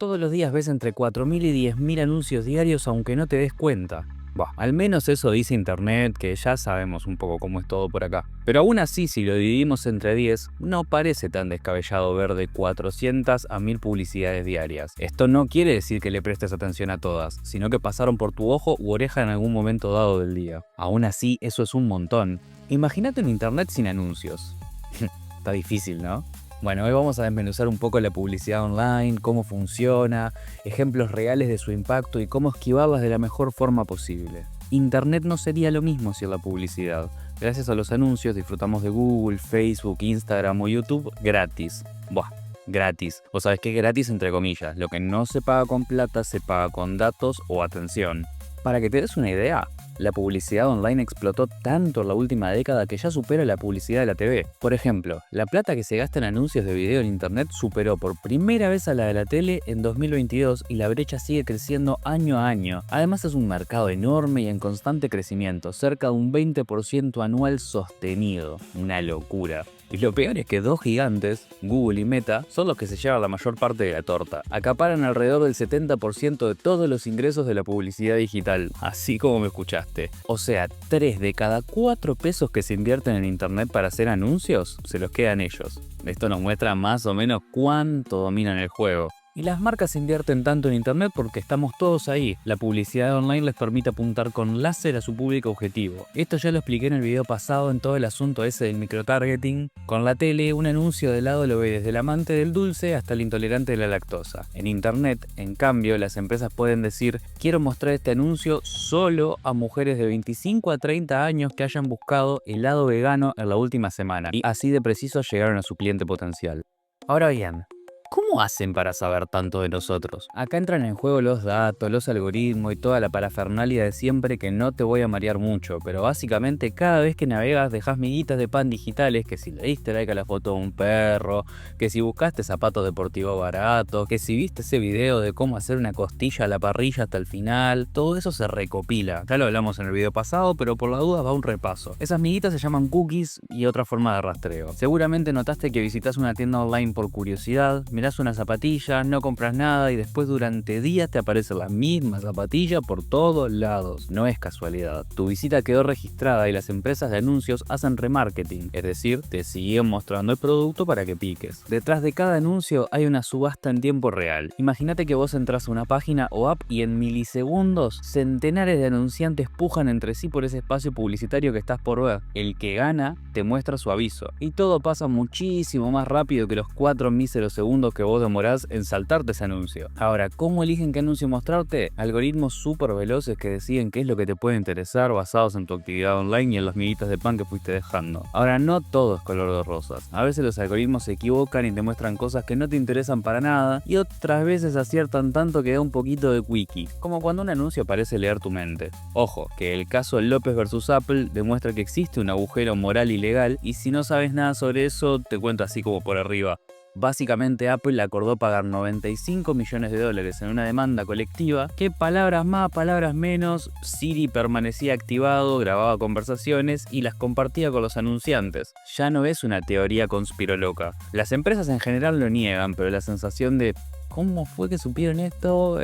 Todos los días ves entre 4.000 y 10.000 anuncios diarios aunque no te des cuenta. Bah, al menos eso dice internet, que ya sabemos un poco cómo es todo por acá. Pero aún así, si lo dividimos entre 10, no parece tan descabellado ver de 400 a 1.000 publicidades diarias. Esto no quiere decir que le prestes atención a todas, sino que pasaron por tu ojo u oreja en algún momento dado del día. Aún así, eso es un montón. Imagínate un internet sin anuncios. Está difícil, ¿no? Bueno, hoy vamos a desmenuzar un poco la publicidad online, cómo funciona, ejemplos reales de su impacto y cómo esquivarlas de la mejor forma posible. Internet no sería lo mismo sin la publicidad. Gracias a los anuncios disfrutamos de Google, Facebook, Instagram o YouTube gratis. Buah, gratis. O sabes que gratis entre comillas. Lo que no se paga con plata se paga con datos o atención. Para que te des una idea, la publicidad online explotó tanto en la última década que ya supera la publicidad de la TV. Por ejemplo, la plata que se gasta en anuncios de video en internet superó por primera vez a la de la tele en 2022 y la brecha sigue creciendo año a año. Además es un mercado enorme y en constante crecimiento, cerca de un 20% anual sostenido. Una locura. Y lo peor es que dos gigantes, Google y Meta, son los que se llevan la mayor parte de la torta. Acaparan alrededor del 70% de todos los ingresos de la publicidad digital, así como me escuchaste. O sea, 3 de cada 4 pesos que se invierten en internet para hacer anuncios, se los quedan ellos. Esto nos muestra más o menos cuánto dominan el juego. Y las marcas invierten tanto en internet porque estamos todos ahí. La publicidad online les permite apuntar con láser a su público objetivo. Esto ya lo expliqué en el video pasado en todo el asunto ese del microtargeting. Con la tele, un anuncio de lado lo ve desde el amante del dulce hasta el intolerante de la lactosa. En internet, en cambio, las empresas pueden decir: quiero mostrar este anuncio solo a mujeres de 25 a 30 años que hayan buscado helado vegano en la última semana. Y así de preciso llegaron a su cliente potencial. Ahora bien, ¿cómo hacen para saber tanto de nosotros? Acá entran en juego los datos, los algoritmos y toda la parafernalia de siempre que no te voy a marear mucho, pero básicamente cada vez que navegas dejas miguitas de pan digitales, que si le diste like a la foto de un perro, que si buscaste zapatos deportivos baratos, que si viste ese video de cómo hacer una costilla a la parrilla hasta el final, todo eso se recopila. Ya lo hablamos en el video pasado, pero por la duda va un repaso. Esas miguitas se llaman cookies y otra forma de rastreo. Seguramente notaste que visitas una tienda online por curiosidad, mirás una zapatilla, no compras nada y después durante días te aparece la misma zapatilla por todos lados. No es casualidad. Tu visita quedó registrada y las empresas de anuncios hacen remarketing, es decir, te siguen mostrando el producto para que piques. Detrás de cada anuncio hay una subasta en tiempo real. Imagínate que vos entras a una página o app y en milisegundos centenares de anunciantes pujan entre sí por ese espacio publicitario que estás por ver. El que gana te muestra su aviso. Y todo pasa muchísimo más rápido que los 4 míseros segundos que vos demorás en saltarte ese anuncio. Ahora, ¿cómo eligen qué anuncio mostrarte? Algoritmos súper veloces que deciden qué es lo que te puede interesar basados en tu actividad online y en los miguitas de pan que fuiste dejando. Ahora, no todo es color de rosas. A veces los algoritmos se equivocan y te muestran cosas que no te interesan para nada y otras veces aciertan tanto que da un poquito de wiki, como cuando un anuncio parece leer tu mente. Ojo, que el caso López vs Apple demuestra que existe un agujero moral y legal y si no sabes nada sobre eso, te cuento así como por arriba. Básicamente Apple acordó pagar 95 millones de dólares en una demanda colectiva que palabras más, palabras menos, Siri permanecía activado, grababa conversaciones y las compartía con los anunciantes. Ya no es una teoría conspiroloca. Las empresas en general lo niegan, pero la sensación de ¿cómo fue que supieron esto?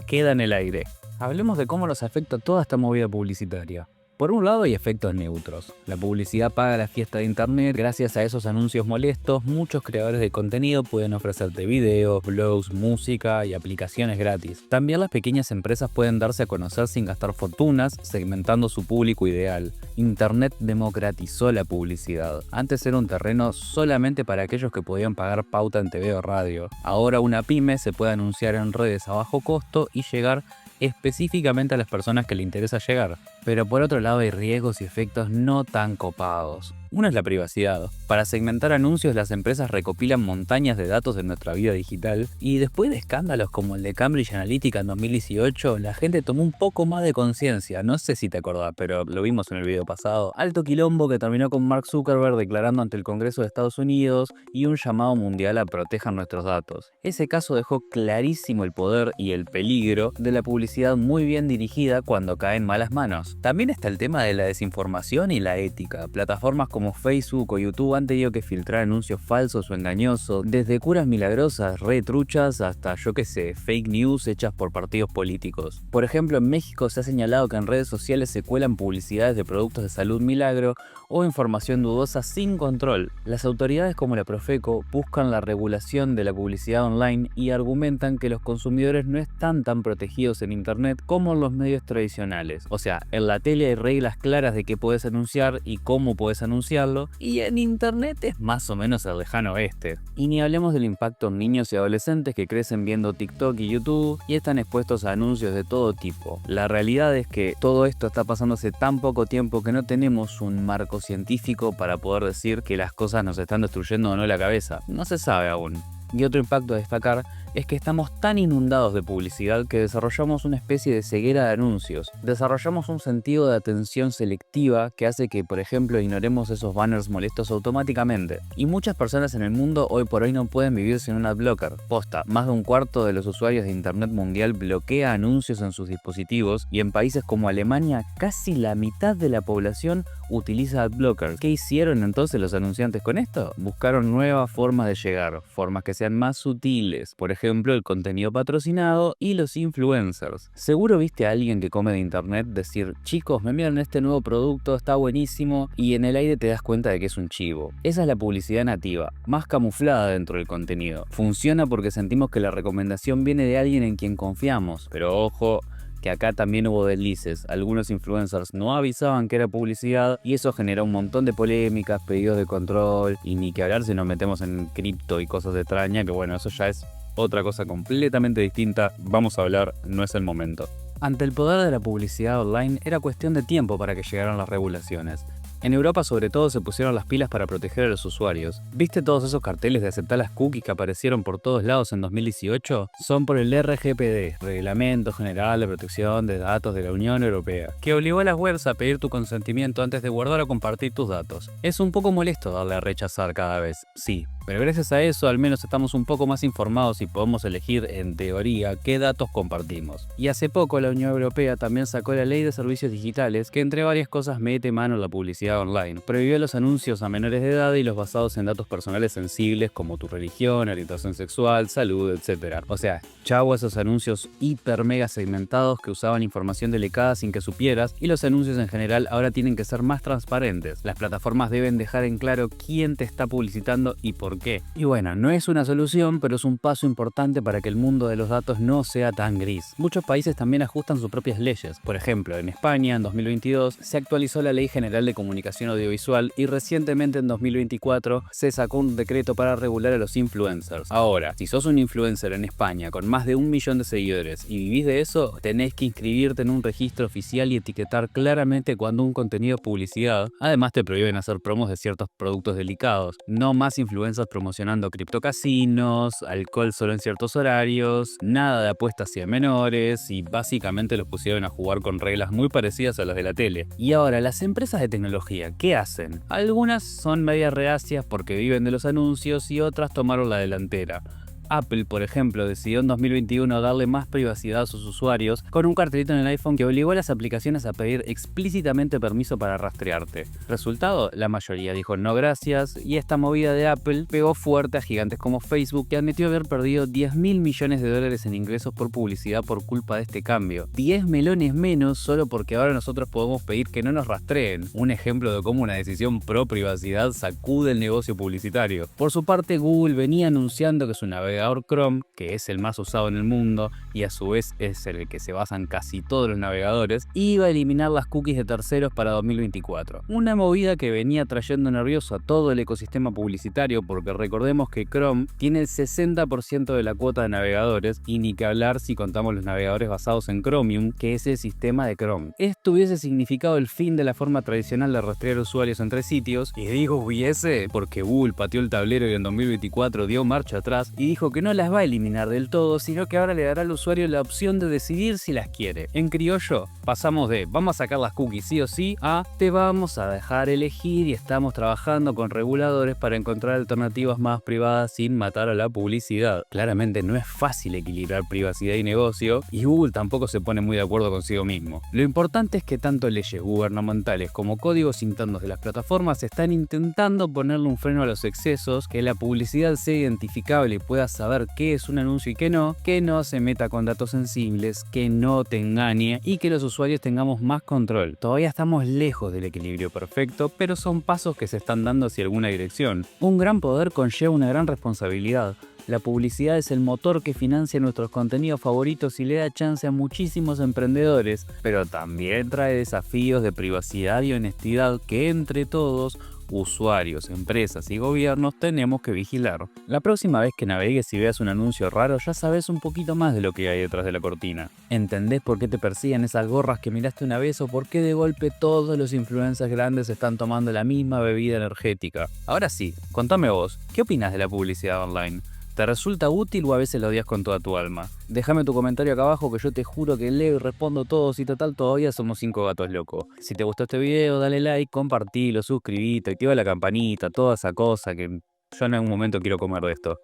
Queda en el aire. Hablemos de cómo nos afecta toda esta movida publicitaria. Por un lado hay efectos neutros. La publicidad paga la fiesta de internet. Gracias a esos anuncios molestos, muchos creadores de contenido pueden ofrecerte videos, blogs, música y aplicaciones gratis. También las pequeñas empresas pueden darse a conocer sin gastar fortunas, segmentando su público ideal. Internet democratizó la publicidad. Antes era un terreno solamente para aquellos que podían pagar pauta en TV o radio. Ahora una pyme se puede anunciar en redes a bajo costo y llegar específicamente a las personas que le interesa llegar. Pero por otro lado hay riesgos y efectos no tan copados. Uno es la privacidad. Para segmentar anuncios, las empresas recopilan montañas de datos de nuestra vida digital y después de escándalos como el de Cambridge Analytica en 2018, la gente tomó un poco más de conciencia. No sé si te acordás, pero lo vimos en el video pasado. Alto quilombo que terminó con Mark Zuckerberg declarando ante el Congreso de Estados Unidos y un llamado mundial a proteger nuestros datos. Ese caso dejó clarísimo el poder y el peligro de la publicidad muy bien dirigida cuando cae en malas manos. También está el tema de la desinformación y la ética. Plataformas como como Facebook o YouTube han tenido que filtrar anuncios falsos o engañosos, desde curas milagrosas, retruchas, hasta yo que sé, fake news hechas por partidos políticos. Por ejemplo, en México se ha señalado que en redes sociales se cuelan publicidades de productos de salud milagro o información dudosa sin control. Las autoridades como la Profeco buscan la regulación de la publicidad online y argumentan que los consumidores no están tan protegidos en internet como en los medios tradicionales. O sea, en la tele hay reglas claras de qué puedes anunciar y cómo puedes anunciarlo, y en internet es más o menos el lejano oeste. Y ni hablemos del impacto en niños y adolescentes que crecen viendo TikTok y YouTube y están expuestos a anuncios de todo tipo. La realidad es que todo esto está pasando hace tan poco tiempo que no tenemos un marco científico para poder decir que las cosas nos están destruyendo o no la cabeza. No se sabe aún. Y otro impacto a destacar es que estamos tan inundados de publicidad que desarrollamos una especie de ceguera de anuncios. Desarrollamos un sentido de atención selectiva que hace que, por ejemplo, ignoremos esos banners molestos automáticamente. Y muchas personas en el mundo hoy por hoy no pueden vivir sin un adblocker. Posta, más de un cuarto de los usuarios de internet mundial bloquea anuncios en sus dispositivos, y en países como Alemania casi la mitad de la población utiliza adblockers. ¿Qué hicieron entonces los anunciantes con esto? Buscaron nuevas formas de llegar, formas que sean más sutiles. Por ejemplo, el contenido patrocinado y los influencers. Seguro viste a alguien que come de internet decir: chicos, me miran este nuevo producto, está buenísimo, y en el aire te das cuenta de que es un chivo. Esa es la publicidad nativa, más camuflada dentro del contenido. Funciona porque sentimos que la recomendación viene de alguien en quien confiamos, pero ojo, que acá también hubo deslices. Algunos influencers no avisaban que era publicidad y eso generó un montón de polémicas, pedidos de control, y ni que hablar si nos metemos en cripto y cosas extrañas, que bueno, eso ya es otra cosa completamente distinta. Vamos a hablar, no es el momento. Ante el poder de la publicidad online era cuestión de tiempo para que llegaran las regulaciones. En Europa sobre todo se pusieron las pilas para proteger a los usuarios. ¿Viste todos esos carteles de aceptar las cookies que aparecieron por todos lados en 2018? Son por el RGPD, Reglamento General de Protección de Datos de la Unión Europea, que obligó a las webs a pedir tu consentimiento antes de guardar o compartir tus datos. Es un poco molesto darle a rechazar cada vez, sí, pero gracias a eso al menos estamos un poco más informados y podemos elegir, en teoría, qué datos compartimos. Y hace poco la Unión Europea también sacó la Ley de Servicios Digitales, que entre varias cosas mete mano a la publicidad online. Prohibió los anuncios a menores de edad y los basados en datos personales sensibles como tu religión, orientación sexual, salud, etc. O sea, chau a esos anuncios hiper mega segmentados que usaban información delicada sin que supieras, y los anuncios en general ahora tienen que ser más transparentes. Las plataformas deben dejar en claro quién te está publicitando y por qué. Y bueno, no es una solución, pero es un paso importante para que el mundo de los datos no sea tan gris. Muchos países también ajustan sus propias leyes. Por ejemplo, en España, en 2022, se actualizó la Ley General de Comunicación Audiovisual y recientemente, en 2024, se sacó un decreto para regular a los influencers. Ahora, si sos un influencer en España con más de 1 millón de seguidores y vivís de eso, tenés que inscribirte en un registro oficial y etiquetar claramente cuando un contenido es publicidad. Además, te prohíben hacer promos de ciertos productos delicados. No más influencers promocionando criptocasinos, alcohol solo en ciertos horarios, nada de apuestas y de menores, y básicamente los pusieron a jugar con reglas muy parecidas a las de la tele. Y ahora, las empresas de tecnología, ¿qué hacen? Algunas son medias reacias porque viven de los anuncios y otras tomaron la delantera. Apple, por ejemplo, decidió en 2021 darle más privacidad a sus usuarios con un cartelito en el iPhone que obligó a las aplicaciones a pedir explícitamente permiso para rastrearte. Resultado, la mayoría dijo no gracias, y esta movida de Apple pegó fuerte a gigantes como Facebook, que admitió haber perdido $10.000 millones en ingresos por publicidad por culpa de este cambio. 10 melones menos solo porque ahora nosotros podemos pedir que no nos rastreen. Un ejemplo de cómo una decisión pro privacidad sacude el negocio publicitario. Por su parte, Google venía anunciando que su navegador Chrome, que es el más usado en el mundo y a su vez es el que se basan casi todos los navegadores, iba a eliminar las cookies de terceros para 2024. Una movida que venía trayendo nervioso a todo el ecosistema publicitario, porque recordemos que Chrome tiene el 60% de la cuota de navegadores, y ni que hablar si contamos los navegadores basados en Chromium, que es el sistema de Chrome. Esto hubiese significado el fin de la forma tradicional de rastrear usuarios entre sitios, y digo hubiese porque Google pateó el tablero y en 2024 dio marcha atrás y dijo dijo que no las va a eliminar del todo, sino que ahora le dará al usuario la opción de decidir si las quiere. En criollo, pasamos de vamos a sacar las cookies sí o sí a te vamos a dejar elegir y estamos trabajando con reguladores para encontrar alternativas más privadas sin matar a la publicidad. Claramente no es fácil equilibrar privacidad y negocio, y Google tampoco se pone muy de acuerdo consigo mismo. Lo importante es que tanto leyes gubernamentales como códigos internos de las plataformas están intentando ponerle un freno a los excesos, que la publicidad sea identificable y pueda saber qué es un anuncio y qué no, que no se meta con datos sensibles, que no te engañe y que los usuarios tengamos más control. Todavía estamos lejos del equilibrio perfecto, pero son pasos que se están dando hacia alguna dirección. Un gran poder conlleva una gran responsabilidad. La publicidad es el motor que financia nuestros contenidos favoritos y le da chance a muchísimos emprendedores, pero también trae desafíos de privacidad y honestidad que entre todos, usuarios, empresas y gobiernos, tenemos que vigilar. La próxima vez que navegues y veas un anuncio raro, ya sabes un poquito más de lo que hay detrás de la cortina. ¿Entendés por qué te persiguen esas gorras que miraste una vez o por qué de golpe todos los influencers grandes están tomando la misma bebida energética? Ahora sí, contame vos, ¿qué opinas de la publicidad online? ¿Te resulta útil o a veces lo odias con toda tu alma? Déjame tu comentario acá abajo que yo te juro que leo y respondo todos y total todavía somos 5 gatos locos. Si te gustó este video, dale like, compartilo, suscribite, activa la campanita, toda esa cosa que yo en algún momento quiero comer de esto.